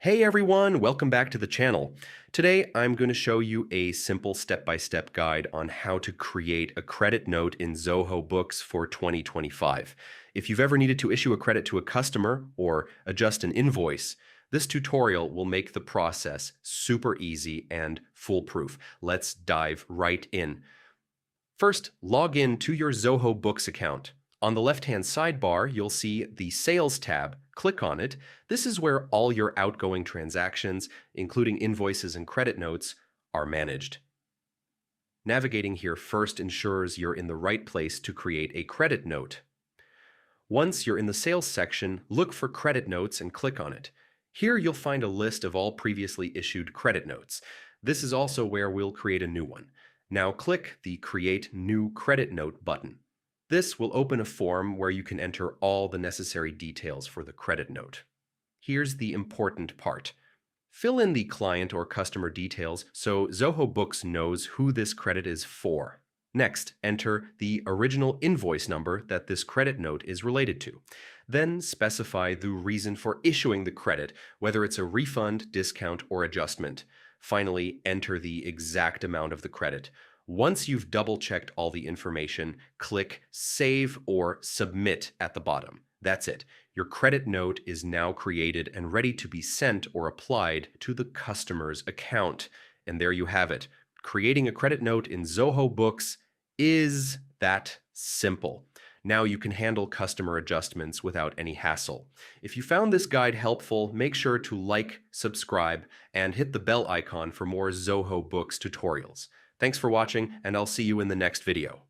Hey everyone, welcome back to the channel. Today I'm going to show you a simple step-by-step guide on how to create a credit note in Zoho Books for 2025. If you've ever needed to issue a credit to a customer or adjust an invoice, this tutorial will make the process super easy and foolproof. Let's dive right in. First, log in to your Zoho Books account. On the left-hand sidebar, you'll see the Sales tab. Click on it. This is where all your outgoing transactions, including invoices and credit notes, are managed. Navigating here first ensures you're in the right place to create a credit note. Once you're in the Sales section, look for Credit Notes and click on it. Here you'll find a list of all previously issued credit notes. This is also where we'll create a new one. Now click the Create New Credit Note button. This will open a form where you can enter all the necessary details for the credit note. Here's the important part. Fill in the client or customer details so Zoho Books knows who this credit is for. Next, enter the original invoice number that this credit note is related to. Then specify the reason for issuing the credit, whether it's a refund, discount, or adjustment. Finally, enter the exact amount of the credit. Once you've double-checked all the information, click Save or Submit at the bottom. That's it. Your credit note is now created and ready to be sent or applied to the customer's account. And there you have it. Creating a credit note in Zoho Books is that simple. Now you can handle customer adjustments without any hassle. If you found this guide helpful, make sure to like, subscribe, and hit the bell icon for more Zoho Books tutorials. Thanks for watching, and I'll see you in the next video.